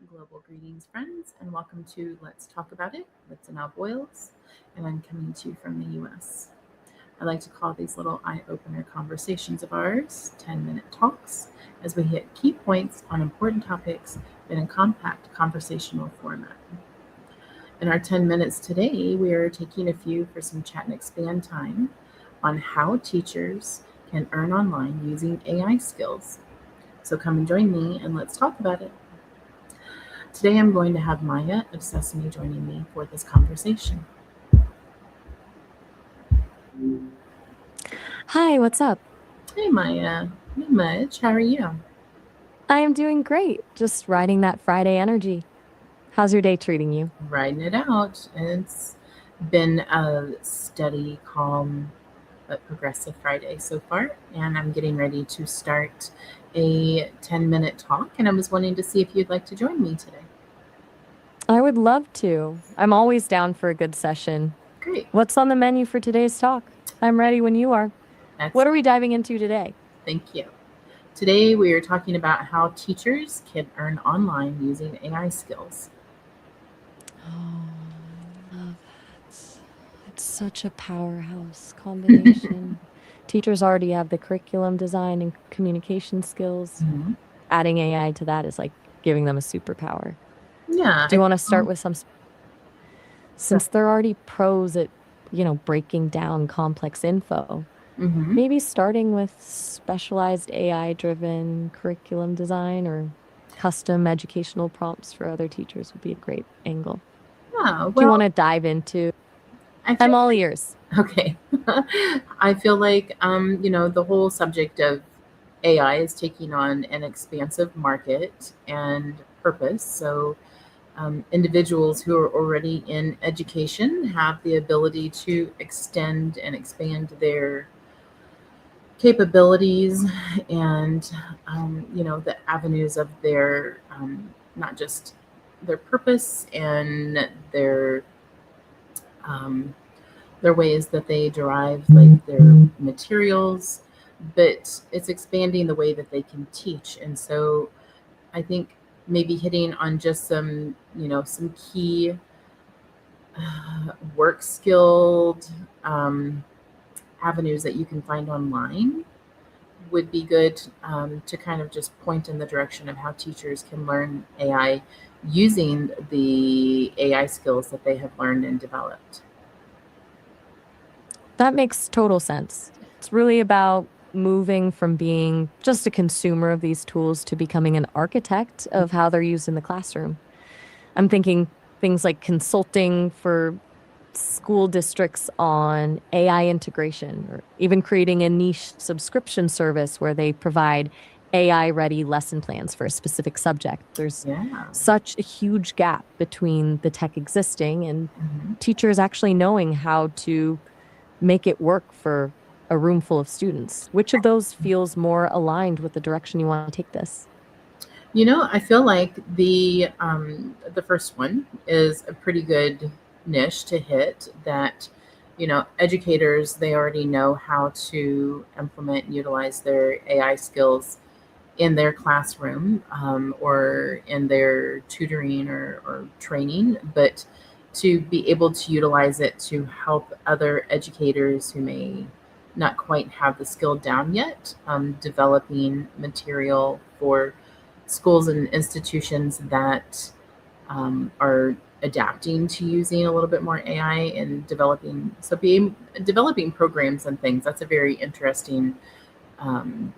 Global greetings, friends, and welcome to Let's Talk About It with Danelle Boyles, and I'm coming to you from the US. I like to call these little eye opener conversations of ours 10-minute talks as we hit key points on important topics in a compact conversational format. In our 10 minutes today, we are taking a few for some chat and expand time on how teachers can earn online using AI skills. So come and join me and let's talk about it. Today I'm going to have Maya of Sesame joining me for this conversation. Hi, what's up? Hey Maya, not much. How are you? I am doing great. Just riding that Friday energy. How's your day treating you? Riding it out. It's been a steady, calm, but progressive Friday so far, and I'm getting ready to start a 10-minute talk, and I was wanting to see if you'd like to join me today. I would love to. I'm always down for a good session. Great. What's on the menu for today's talk? I'm ready when you are. That's What are we diving into today? Thank you. Today we are talking about how teachers can earn online using AI skills. Oh, I love it. It's such a powerhouse combination. Teachers already have the curriculum design and communication skills. Mhm. Adding AI to that is like giving them a superpower. Yeah, Do you want to start with some so. since they're already pros at, breaking down complex info, Mhm. maybe starting with specialized AI driven curriculum design or custom educational prompts for other teachers would be a great angle. Yeah, Do you well, want to dive into? I I'm feel all ears. okay. I feel like the whole subject of AI is taking on an expansive market and purpose. So, individuals who are already in education have the ability to extend and expand their capabilities and the avenues of their not just their purpose and um, their ways that they derive like their materials, but it's expanding the way that they can teach. And so I think maybe hitting on just some key work skilled um, avenues that you can find online would be good to kind of just point in the direction of how teachers can learn AI using the AI skills that they have learned and developed. That makes total sense. It's really about moving from being just a consumer of these tools to becoming an architect of how they're used in the classroom. I'm thinking things like consulting for school districts on AI integration, or even creating a niche subscription service where they provide AI ready lesson plans for a specific subject. There's Yeah. such a huge gap between the tech existing and Mhm. teachers actually knowing how to make it work for a room full of students. Which of those feels more aligned with the direction you want to take this? I feel like the first one is a pretty good niche to hit. That educators, they already know how to implement and utilize their AI skills in their classroom or in their tutoring or training, but to be able to utilize it to help other educators who may not quite have the skill down yet, developing material for schools and institutions that are adapting to using a little bit more AI and developing programs and things. That's a very interesting um,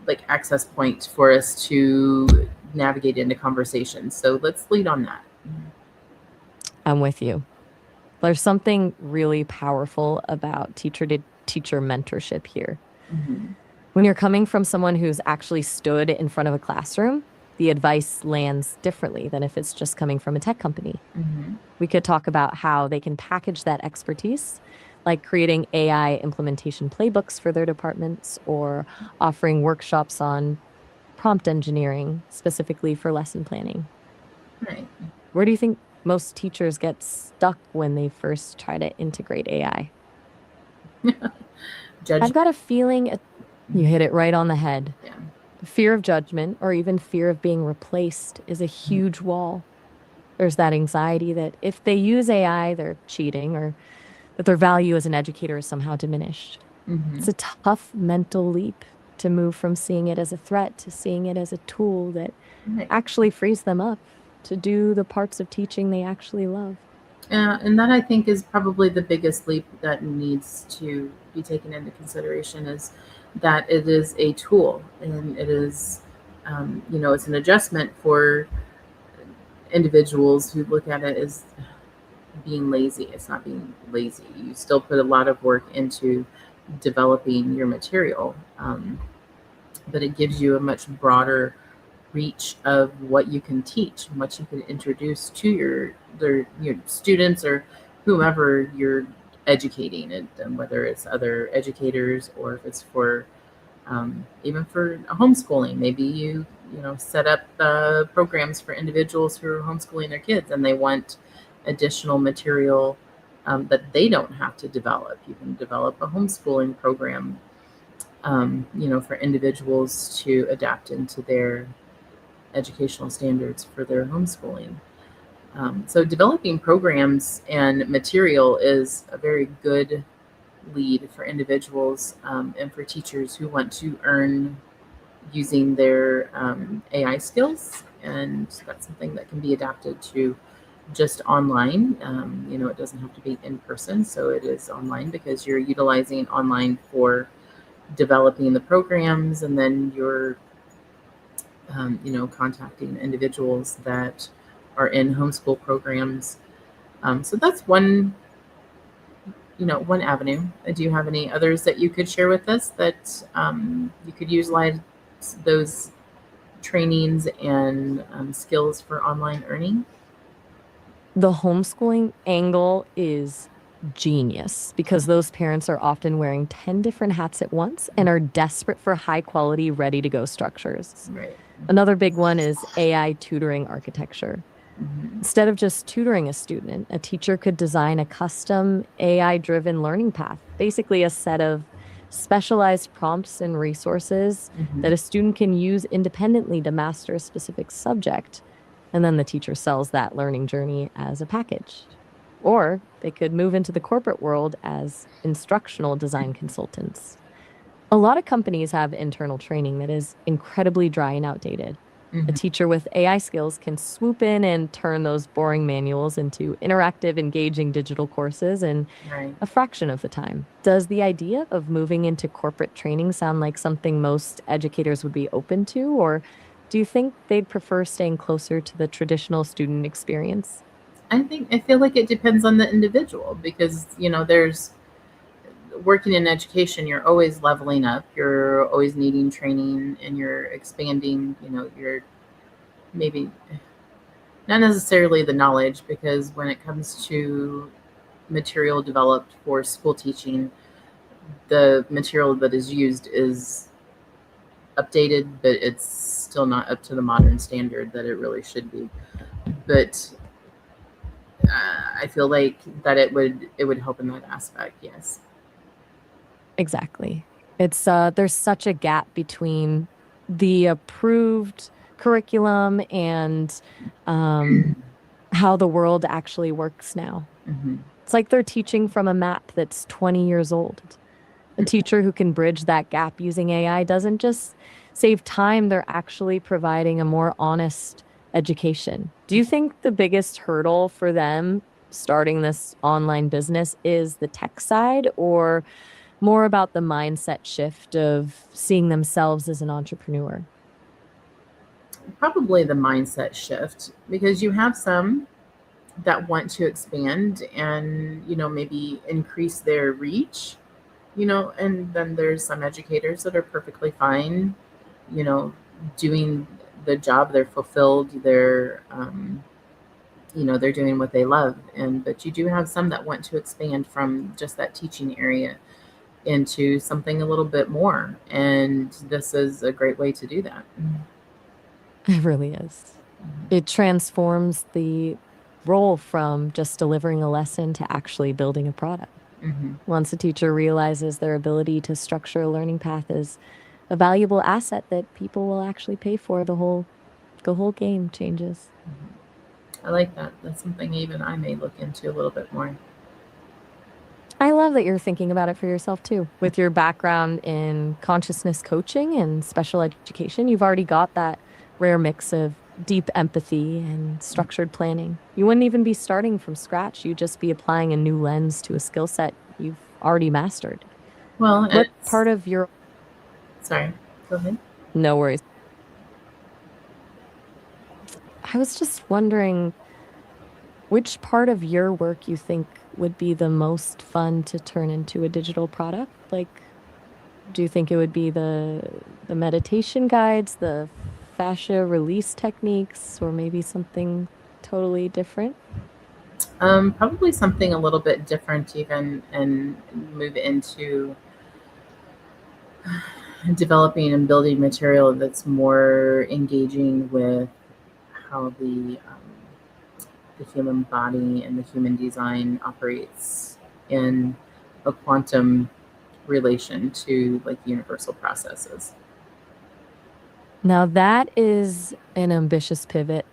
like access point for us to navigate into conversations. So let's lead on that. I'm with you. There's something really powerful about teacher to teacher mentorship here. Mm-hmm. When you're coming from someone who's actually stood in front of a classroom, the advice lands differently than if it's just coming from a tech company. Mm-hmm. We could talk about how they can package that expertise, like creating AI implementation playbooks for their departments or offering workshops on prompt engineering specifically for lesson planning. Right. Where do you think most teachers get stuck when they first try to integrate AI? Judge. I've got a feeling you hit it right on the head. Yeah. Fear of judgment or even fear of being replaced is a huge wall. There's that anxiety that if they use AI, they're cheating or that their value as an educator is somehow diminished. Mm-hmm. It's a tough mental leap to move from seeing it as a threat to seeing it as a tool that Right. actually frees them up to do the parts of teaching they actually love. And that I think is probably the biggest leap that needs to be taken into consideration is that it is a tool and it is, it's an adjustment for individuals who look at it as being lazy. It's not being lazy. You still put a lot of work into developing your material, but it gives you a much broader reach of what you can teach and what you can introduce to your students or whomever you're educating, and whether it's other educators or if it's for even for homeschooling. Maybe you set up programs for individuals who are homeschooling their kids and they want additional material that they don't have to develop. You can develop a homeschooling program, for individuals to adapt into their educational standards for their homeschooling. So developing programs and material is a very good lead for individuals and for teachers who want to earn using their AI skills. And that's something that can be adapted to just online. It doesn't have to be in person. So it is online because you're utilizing online for developing the programs, and then you're contacting individuals that are in homeschool programs. So that's one avenue. Do you have any others that you could share with us that you could utilize those trainings and skills for online earning? The homeschooling angle is genius because those parents are often wearing 10 different hats at once and are desperate for high quality, ready to go structures. Right. Another big one is AI tutoring architecture. Mm-hmm. Instead of just tutoring a student, a teacher could design a custom AI driven learning path, basically a set of specialized prompts and resources Mm-hmm. that a student can use independently to master a specific subject. And then the teacher sells that learning journey as a package. Or they could move into the corporate world as instructional design consultants. A lot of companies have internal training that is incredibly dry and outdated. A Mm-hmm. teacher with AI skills can swoop in and turn those boring manuals into interactive, engaging digital courses in Right. a fraction of the time. Does the idea of moving into corporate training sound like something most educators would be open to, or do you think they'd prefer staying closer to the traditional student experience? I feel like it depends on the individual because there's working in education, you're always leveling up, you're always needing training, and you're expanding, you're maybe not necessarily the knowledge, because when it comes to material developed for school teaching, the material that is used is updated, but it's still not up to the modern standard that it really should be. But I feel like that it would help in that aspect. Yes. Exactly. It's there's such a gap between the approved curriculum and um how the world actually works now. Mm-hmm. It's like they're teaching from a map that's 20 years old. A teacher who can bridge that gap using AI doesn't just save time, they're actually providing a more honest education. Do you think the biggest hurdle for them starting this online business is the tech side or more about the mindset shift of seeing themselves as an entrepreneur? Probably the mindset shift, because you have some that want to expand and maybe increase their reach, and then there's some educators that are perfectly fine, you know doing the job. They're fulfilled, they're doing what they love. And but you do have some that want to expand from just that teaching area into something a little bit more, and this is a great way to do that. It really is. It transforms the role from just delivering a lesson to actually building a product. Mm-hmm. Once a teacher realizes their ability to structure a learning path is a valuable asset that people will actually pay for. The whole game changes. I like that. That's something even I may look into a little bit more. I love that you're thinking about it for yourself too. With your background in consciousness coaching and special education, you've already got that rare mix of deep empathy and structured planning. You wouldn't even be starting from scratch. You'd just be applying a new lens to a skill set you've already mastered. Well, What it's part of your sorry. Go ahead. No worries. I was just wondering which part of your work you think would be the most fun to turn into a digital product? Like, do you think it would be the meditation guides, the fascia release techniques, or maybe something totally different? Probably something a little bit different, even, and move into developing and building material that's more engaging with how the human body and the human design operates in a quantum relation to like universal processes. Now, that is an ambitious pivot.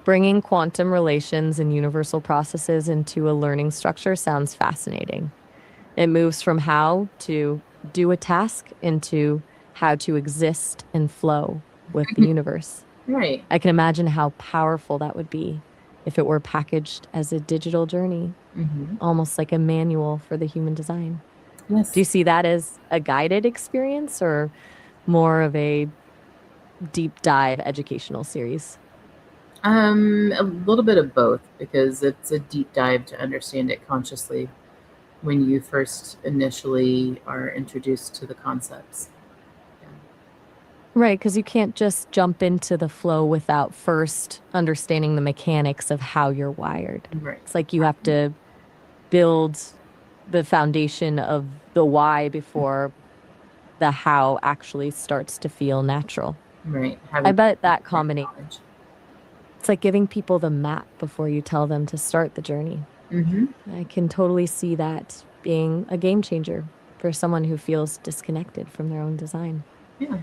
Bringing quantum relations and universal processes into a learning structure sounds fascinating. It moves from how to do a task into how to exist and flow with the universe. Right. I can imagine how powerful that would be if it were packaged as a digital journey, Hmm. almost like a manual for the human design. Do Yes. you see that as a guided experience or more of a deep dive educational series? A little bit of both because it's a deep dive to understand it consciously when you first initially are introduced to the concepts. Right, because you can't just jump into the flow without first understanding the mechanics of how you're wired. Yeah. Right. It's like you have to build the foundation of the why before the how actually starts to feel natural. Right. I Having bet that that combination, knowledge. it's like giving people the map before you tell them to start the journey. Hmm. I can totally see that being a game changer for someone who feels disconnected from their own design. Yeah.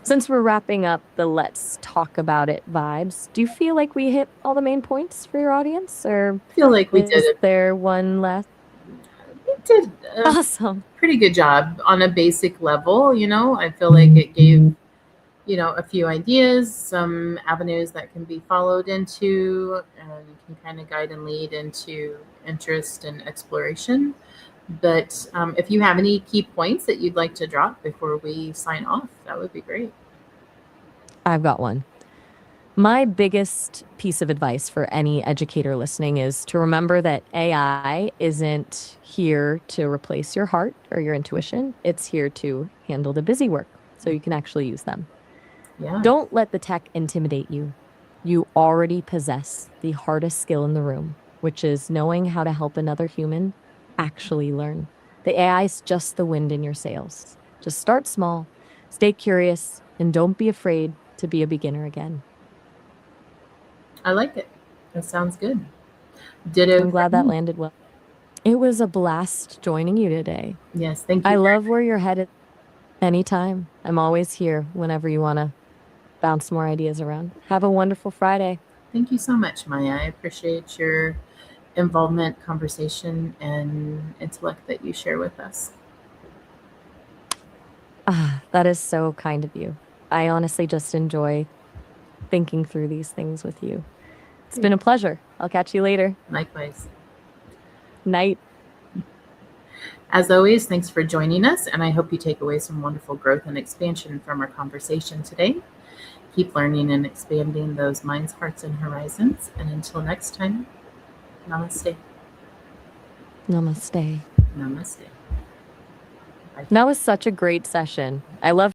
Since we're wrapping up the let's talk about it vibes, do you feel like we hit all the main points for your audience, or I feel like is there one last? we did a Awesome. pretty good job on a basic level. I feel like it gave a few ideas, some avenues that can be followed into, and can kind of guide and lead into interest and exploration. But if you have any key points that you'd like to drop before we sign off, that would be great. I've got one. My biggest piece of advice for any educator listening is to remember that AI isn't here to replace your heart or your intuition. It's here to handle the busy work so you can actually use them. Yeah. Don't let the tech intimidate you. You already possess the hardest skill in the room, which is knowing how to help another human actually learn. The AI is just the wind in your sails. Just start small, stay curious, and don't be afraid to be a beginner again. I like it. That sounds good. Ditto I'm for glad that me. landed well. It was a blast joining you today. Yes, thank I you very love where you're headed anytime. I'm always here whenever you want to bounce more ideas around. Have a wonderful Friday. Thank you so much, Maya. I appreciate your involvement, conversation, and intellect that you share with us. Ah, that is so kind of you. I honestly just enjoy thinking through these things with you. It's Great. been a pleasure. I'll catch you later. Likewise. Night. As always, thanks for joining us, and I hope you take away some wonderful growth and expansion from our conversation today. Keep learning and expanding those minds, hearts, and horizons. And until next time, namaste. Namaste. Namaste. Bye. That was such a great session. I love